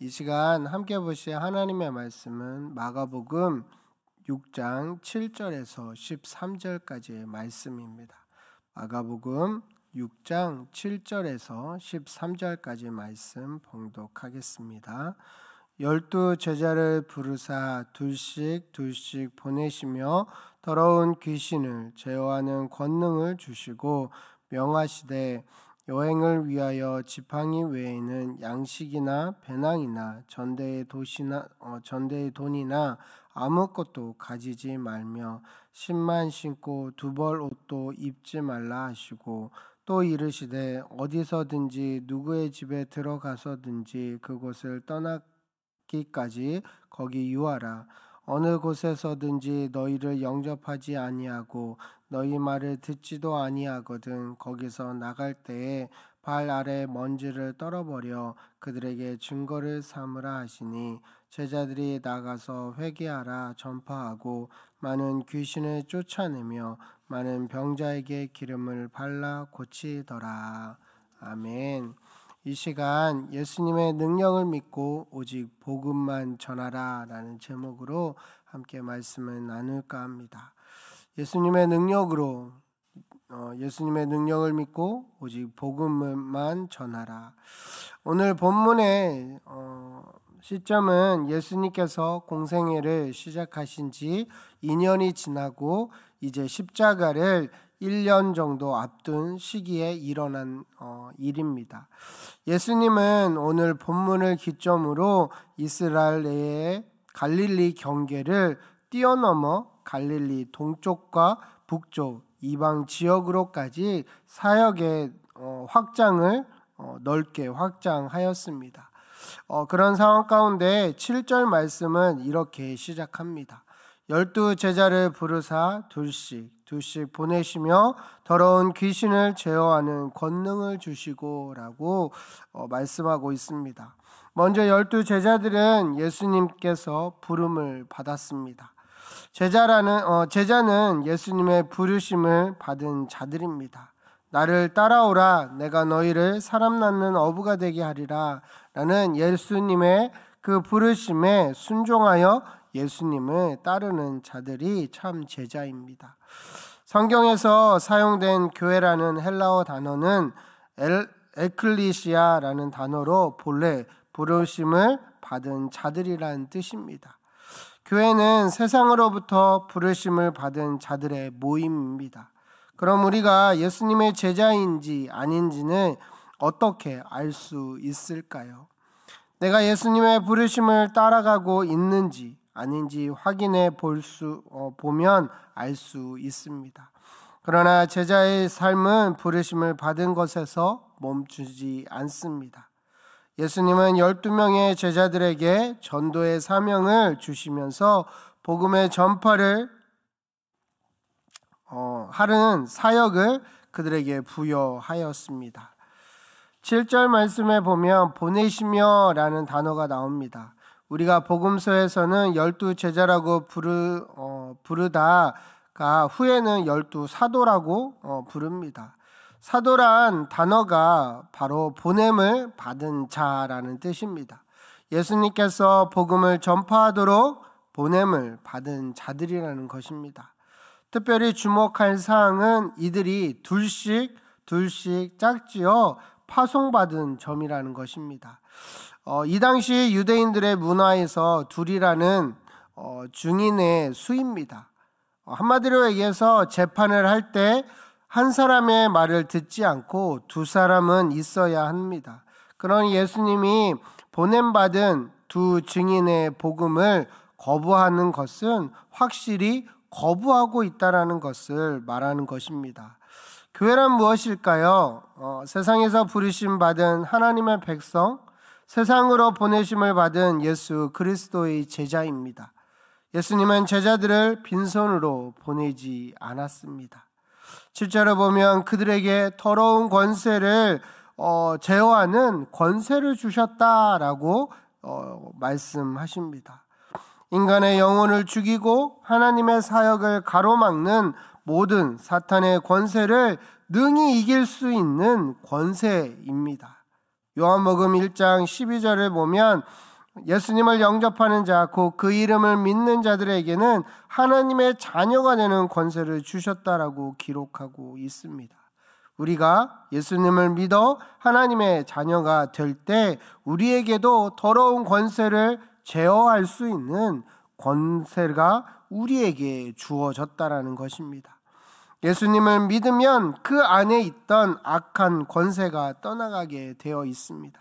이 시간 함께 보실 하나님의 말씀은 마가복음 6장 7절에서 13절까지의 말씀입니다. 마가복음 6장 7절에서 13절까지 말씀 봉독하겠습니다. 12 제자를 부르사 둘씩 보내시며 더러운 귀신을 제어하는 권능을 주시고 명하시되 여행을 위하여 지팡이 외에는 양식이나 배낭이나 전대의 돈이나 아무것도 가지지 말며 신만 신고 두벌 옷도 입지 말라 하시고 또 이르시되 어디서든지 누구의 집에 들어가서든지 그곳을 떠나기까지 거기 유하라. 어느 곳에서든지 너희를 영접하지 아니하고 너희 말을 듣지도 아니하거든 거기서 나갈 때에 발 아래 먼지를 떨어버려 그들에게 증거를 삼으라 하시니 제자들이 나가서 회개하라 전파하고 많은 귀신을 쫓아내며 많은 병자에게 기름을 발라 고치더라. 아멘. 이 시간 예수님의 능력을 믿고 오직 복음만 전하라 라는 제목으로 함께 말씀을 나눌까 합니다. 예수님의 능력으로 예수님의 능력을 믿고 오직 복음만 전하라. 오늘 본문의 시점은 예수님께서 공생애를 시작하신 지 2년이 지나고 이제 십자가를 1년 정도 앞둔 시기에 일어난 일입니다. 예수님은 오늘 본문을 기점으로 이스라엘 내의 갈릴리 경계를 뛰어넘어 갈릴리 동쪽과 북쪽 이방 지역으로까지 사역의 확장을 넓게 확장하였습니다. 그런 상황 가운데 7절 말씀은 이렇게 시작합니다. 12 제자를 부르사 둘씩 보내시며 더러운 귀신을 제어하는 권능을 주시고 라고 말씀하고 있습니다. 먼저 12 제자들은 예수님께서 부름을 받았습니다. 제자는 예수님의 부르심을 받은 자들입니다. 나를 따라오라 내가 너희를 사람 낳는 어부가 되게 하리라 라는 예수님의 그 부르심에 순종하여 예수님을 따르는 자들이 참 제자입니다. 성경에서 사용된 교회라는 헬라어 단어는 에클리시아라는 단어로 본래 부르심을 받은 자들이라는 뜻입니다. 교회는 세상으로부터 부르심을 받은 자들의 모임입니다. 그럼 우리가 예수님의 제자인지 아닌지는 어떻게 알 수 있을까요? 내가 예수님의 부르심을 따라가고 있는지 아닌지 확인해 보면 알 수 있습니다. 그러나 제자의 삶은 부르심을 받은 것에서 멈추지 않습니다. 예수님은 12명의 제자들에게 전도의 사명을 주시면서 복음의 전파를 하는 사역을 그들에게 부여하였습니다. 7절 말씀에 보면 보내시며 라는 단어가 나옵니다. 우리가 복음서에서는 12 제자라고 부르다가 후에는 12 사도라고 부릅니다. 사도란 단어가 바로 보냄을 받은 자라는 뜻입니다. 예수님께서 복음을 전파하도록 보냄을 받은 자들이라는 것입니다. 특별히 주목할 사항은 이들이 둘씩 짝지어 파송받은 점이라는 것입니다. 이 당시 유대인들의 문화에서 둘이라는 증인의 수입니다. 한마디로 얘기해서 재판을 할 때 한 사람의 말을 듣지 않고 두 사람은 있어야 합니다. 그러니 예수님이 보냄받은 두 증인의 복음을 거부하는 것은 확실히 거부하고 있다는 것을 말하는 것입니다. 교회란 무엇일까요? 세상에서 부르심 받은 하나님의 백성, 세상으로 보내심을 받은 예수 그리스도의 제자입니다. 예수님은 제자들을 빈손으로 보내지 않았습니다. 7절을 보면 그들에게 더러운 권세를 제어하는 권세를 주셨다라고 말씀하십니다. 인간의 영혼을 죽이고 하나님의 사역을 가로막는 모든 사탄의 권세를 능히 이길 수 있는 권세입니다. 요한복음 1장 12절을 보면 예수님을 영접하는 자, 곧 그 이름을 믿는 자들에게는 하나님의 자녀가 되는 권세를 주셨다라고 기록하고 있습니다. 우리가 예수님을 믿어 하나님의 자녀가 될 때 우리에게도 더러운 권세를 제어할 수 있는 권세가 우리에게 주어졌다라는 것입니다. 예수님을 믿으면 그 안에 있던 악한 권세가 떠나가게 되어 있습니다.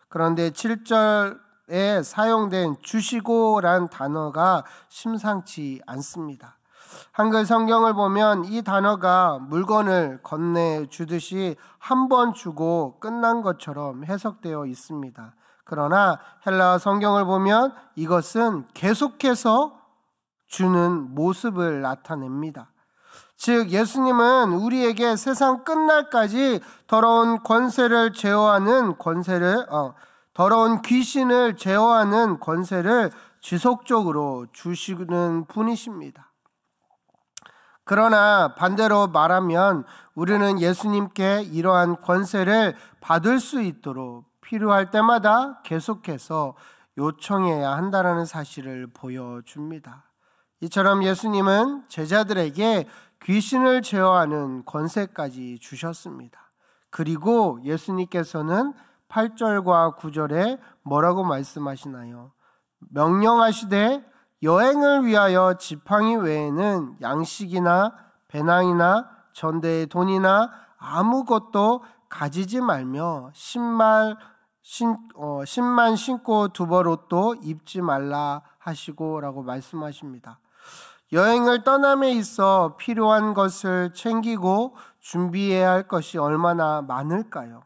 그런데 7절에 사용된 주시고란 단어가 심상치 않습니다. 한글 성경을 보면 이 단어가 물건을 건네주듯이 한 번 주고 끝난 것처럼 해석되어 있습니다. 그러나 헬라어 성경을 보면 이것은 계속해서 주는 모습을 나타냅니다. 즉 예수님은 우리에게 세상 끝날까지 더러운 권세를 제어하는 더러운 귀신을 제어하는 권세를 지속적으로 주시는 분이십니다. 그러나 반대로 말하면 우리는 예수님께 이러한 권세를 받을 수 있도록 필요할 때마다 계속해서 요청해야 한다는 사실을 보여줍니다. 이처럼 예수님은 제자들에게 귀신을 제어하는 권세까지 주셨습니다. 그리고 예수님께서는 8절과 9절에 뭐라고 말씀하시나요? 명령하시되 여행을 위하여 지팡이 외에는 양식이나 배낭이나 전대의 돈이나 아무것도 가지지 말며 신만 신고 두벌옷도 입지 말라 하시고 라고 말씀하십니다. 여행을 떠남에 있어 필요한 것을 챙기고 준비해야 할 것이 얼마나 많을까요?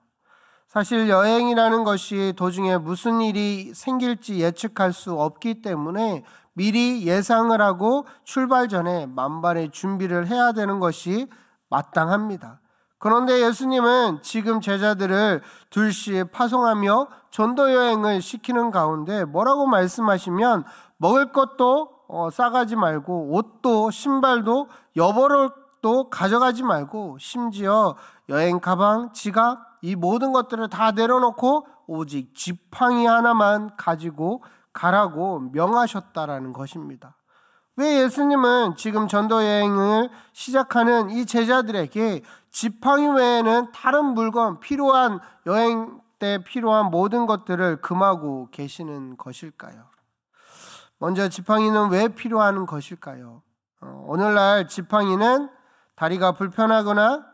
사실 여행이라는 것이 도중에 무슨 일이 생길지 예측할 수 없기 때문에 미리 예상을 하고 출발 전에 만반의 준비를 해야 되는 것이 마땅합니다. 그런데 예수님은 지금 제자들을 둘씩 파송하며 전도 여행을 시키는 가운데 뭐라고 말씀하시면 먹을 것도 싸가지 말고 옷도 신발도 여벌옷도 가져가지 말고 심지어 여행 가방, 지갑 이 모든 것들을 다 내려놓고 오직 지팡이 하나만 가지고 가라고 명하셨다라는 것입니다. 왜 예수님은 지금 전도여행을 시작하는 이 제자들에게 지팡이 외에는 다른 물건, 필요한 여행 때 필요한 모든 것들을 금하고 계시는 것일까요? 먼저 지팡이는 왜 필요한 것일까요? 오늘날 지팡이는 다리가 불편하거나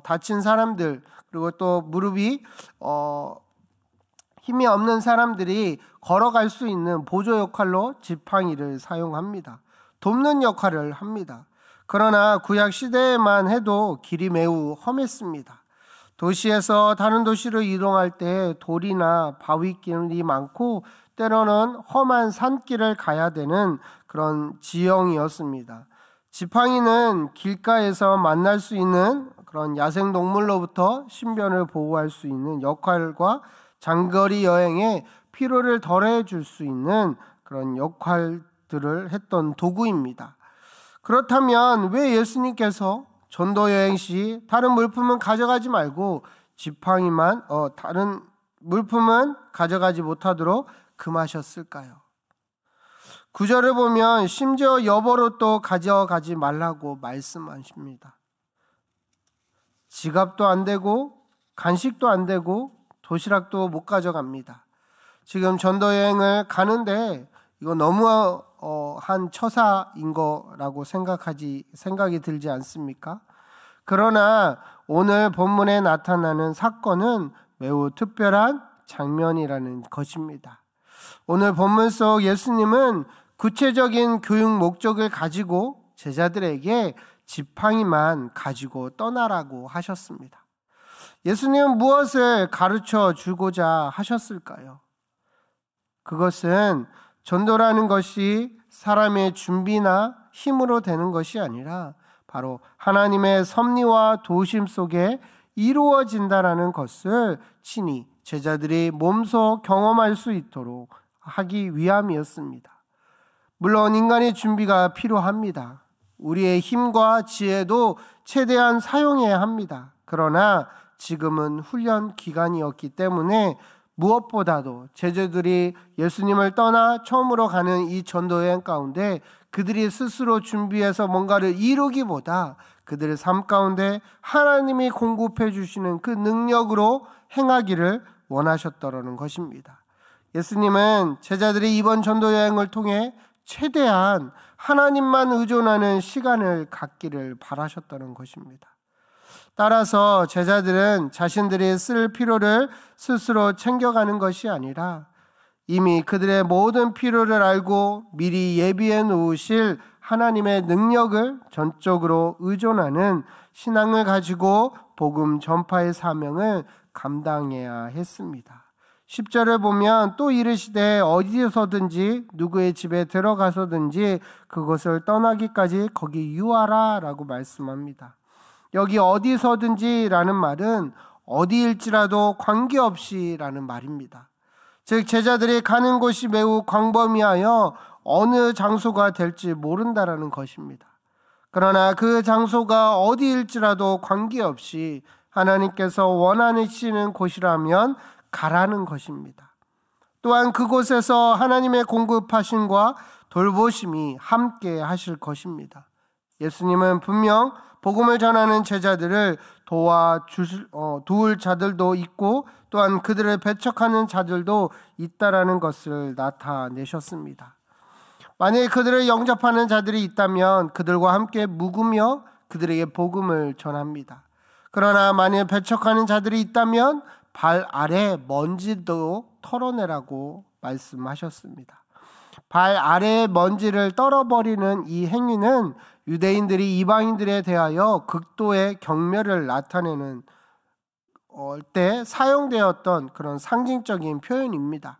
다친 사람들 그리고 또 무릎이 힘이 없는 사람들이 걸어갈 수 있는 보조 역할로 지팡이를 사용합니다. 돕는 역할을 합니다. 그러나 구약 시대에만 해도 길이 매우 험했습니다. 도시에서 다른 도시로 이동할 때 돌이나 바위길이 많고 때로는 험한 산길을 가야 되는 그런 지형이었습니다. 지팡이는 길가에서 만날 수 있는 그런 야생동물로부터 신변을 보호할 수 있는 역할과 장거리 여행에 피로를 덜해 줄 수 있는 그런 역할들을 했던 도구입니다. 그렇다면 왜 예수님께서 전도 여행 시 다른 물품은 가져가지 말고 지팡이만 다른 물품은 가져가지 못하도록 금하셨을까요? 9절을 보면 심지어 여벌옷도 가져가지 말라고 말씀하십니다. 지갑도 안 되고 간식도 안 되고 도시락도 못 가져갑니다. 지금 전도여행을 가는데 이거 너무한 처사인 거라고 생각이 들지 않습니까? 그러나 오늘 본문에 나타나는 사건은 매우 특별한 장면이라는 것입니다. 오늘 본문 속 예수님은 구체적인 교육 목적을 가지고 제자들에게 지팡이만 가지고 떠나라고 하셨습니다. 예수님은 무엇을 가르쳐 주고자 하셨을까요? 그것은 전도라는 것이 사람의 준비나 힘으로 되는 것이 아니라 바로 하나님의 섭리와 도심 속에 이루어진다라는 것을 친히 제자들이 몸소 경험할 수 있도록 하기 위함이었습니다. 물론 인간의 준비가 필요합니다. 우리의 힘과 지혜도 최대한 사용해야 합니다. 그러나 지금은 훈련 기간이었기 때문에 무엇보다도 제자들이 예수님을 떠나 처음으로 가는 이 전도 여행 가운데 그들이 스스로 준비해서 뭔가를 이루기보다 그들의 삶 가운데 하나님이 공급해 주시는 그 능력으로 행하기를 원하셨더라는 것입니다. 예수님은 제자들이 이번 전도 여행을 통해 최대한 하나님만 의존하는 시간을 갖기를 바라셨다는 것입니다. 따라서 제자들은 자신들이 쓸 필요를 스스로 챙겨가는 것이 아니라 이미 그들의 모든 필요를 알고 미리 예비해 놓으실 하나님의 능력을 전적으로 의존하는 신앙을 가지고 복음 전파의 사명을 감당해야 했습니다. 10절을 보면 또 이르시되 어디서든지 누구의 집에 들어가서든지 그것을 떠나기까지 거기 유하라 라고 말씀합니다. 여기 어디서든지 라는 말은 어디일지라도 관계없이 라는 말입니다. 즉 제자들이 가는 곳이 매우 광범위하여 어느 장소가 될지 모른다라는 것입니다. 그러나 그 장소가 어디일지라도 관계없이 하나님께서 원하시는 곳이라면 가라는 것입니다. 또한 그곳에서 하나님의 공급하심과 돌보심이 함께 하실 것입니다. 예수님은 분명 복음을 전하는 제자들을 도울 자들도 있고 또한 그들을 배척하는 자들도 있다라는 것을 나타내셨습니다. 만약에 그들을 영접하는 자들이 있다면 그들과 함께 묵으며 그들에게 복음을 전합니다. 그러나 만약 배척하는 자들이 있다면 발 아래 먼지도 털어내라고 말씀하셨습니다. 발 아래의 먼지를 떨어버리는 이 행위는 유대인들이 이방인들에 대하여 극도의 경멸을 나타내는 때 사용되었던 그런 상징적인 표현입니다.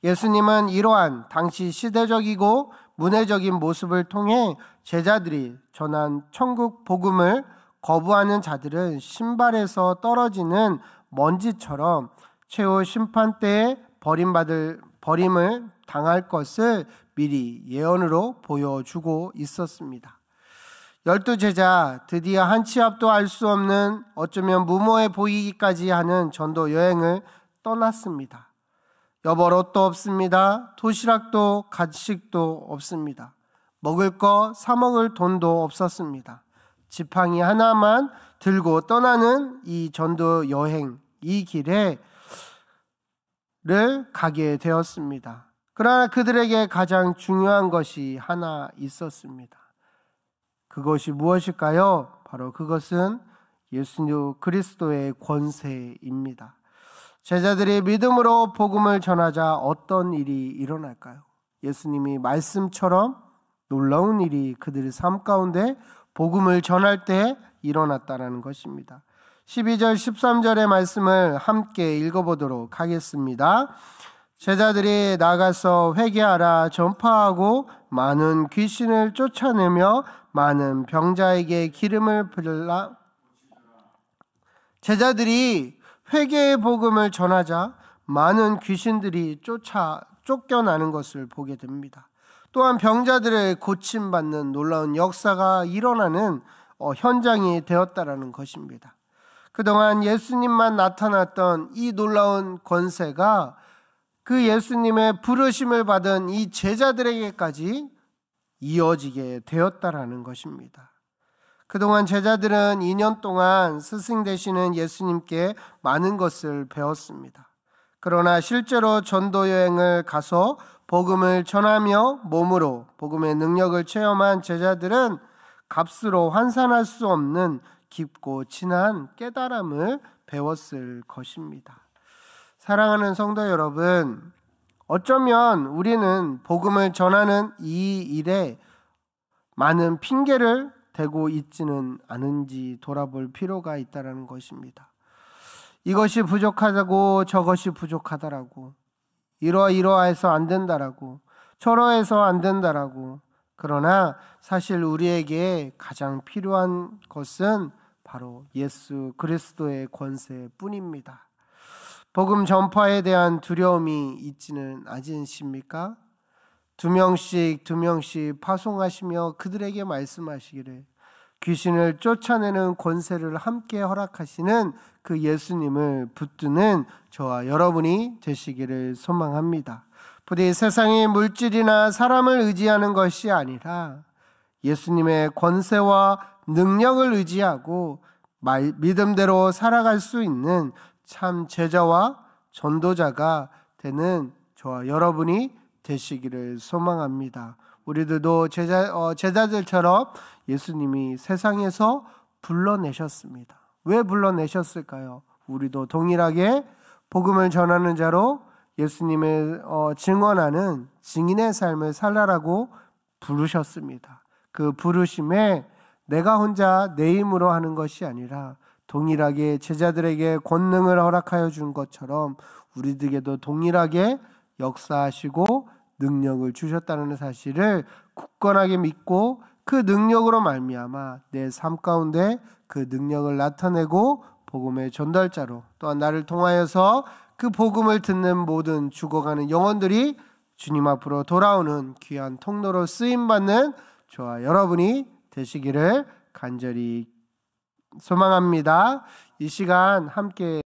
예수님은 이러한 당시 시대적이고 문화적인 모습을 통해 제자들이 전한 천국 복음을 거부하는 자들은 신발에서 떨어지는 먼지처럼 최후 심판 때에 버림을 당할 것을 미리 예언으로 보여주고 있었습니다. 12제자 드디어 한 치 앞도 알 수 없는 어쩌면 무모해 보이기까지 하는 전도 여행을 떠났습니다. 여벌 옷도 없습니다. 도시락도 간식도 없습니다. 먹을 거 사 먹을 돈도 없었습니다. 지팡이 하나만 들고 떠나는 이 전도 여행, 이 길을 가게 되었습니다. 그러나 그들에게 가장 중요한 것이 하나 있었습니다. 그것이 무엇일까요? 바로 그것은 예수 그리스도의 권세입니다. 제자들이 믿음으로 복음을 전하자 어떤 일이 일어날까요? 예수님이 말씀처럼 놀라운 일이 그들의 삶 가운데 복음을 전할 때 일어났다는 것입니다. 12절 13절의 말씀을 함께 읽어보도록 하겠습니다. 제자들이 나가서 회개하라 전파하고 많은 귀신을 쫓아내며 많은 병자에게 기름을 부으라. 제자들이 회개의 복음을 전하자 많은 귀신들이 쫓겨나는 것을 보게 됩니다. 또한 병자들을 고침받는 놀라운 역사가 일어나는 현장이 되었다라는 것입니다. 그동안 예수님만 나타났던 이 놀라운 권세가 그 예수님의 부르심을 받은 이 제자들에게까지 이어지게 되었다라는 것입니다. 그동안 제자들은 2년 동안 스승 되시는 예수님께 많은 것을 배웠습니다. 그러나 실제로 전도 여행을 가서 복음을 전하며 몸으로 복음의 능력을 체험한 제자들은 값으로 환산할 수 없는 깊고 진한 깨달음을 배웠을 것입니다. 사랑하는 성도 여러분, 어쩌면 우리는 복음을 전하는 이 일에 많은 핑계를 대고 있지는 않은지 돌아볼 필요가 있다는 것입니다. 이것이 부족하다고 저것이 부족하다라고 이러이러해서 안 된다라고 저러해서 안 된다라고 그러나 사실 우리에게 가장 필요한 것은 바로 예수 그리스도의 권세뿐입니다. 복음 전파에 대한 두려움이 있지는 않으십니까? 두 명씩 파송하시며 그들에게 말씀하시기를 귀신을 쫓아내는 권세를 함께 허락하시는 그 예수님을 붙드는 저와 여러분이 되시기를 소망합니다. 부디 세상의 물질이나 사람을 의지하는 것이 아니라 예수님의 권세와 능력을 의지하고 믿음대로 살아갈 수 있는 참 제자와 전도자가 되는 저와 여러분이 되시기를 소망합니다. 우리들도 제자들처럼 예수님이 세상에서 불러내셨습니다. 왜 불러내셨을까요? 우리도 동일하게 복음을 전하는 자로 예수님을 증언하는 증인의 삶을 살라라고 부르셨습니다. 그 부르심에 내가 혼자 내 힘으로 하는 것이 아니라 동일하게 제자들에게 권능을 허락하여 준 것처럼 우리들에게도 동일하게 역사하시고 능력을 주셨다는 사실을 굳건하게 믿고 그 능력으로 말미암아 내 삶 가운데 그 능력을 나타내고 복음의 전달자로, 또한 나를 통하여서 그 복음을 듣는 모든 죽어가는 영혼들이 주님 앞으로 돌아오는 귀한 통로로 쓰임받는 저와 여러분이 되시기를 간절히 소망합니다. 이 시간 함께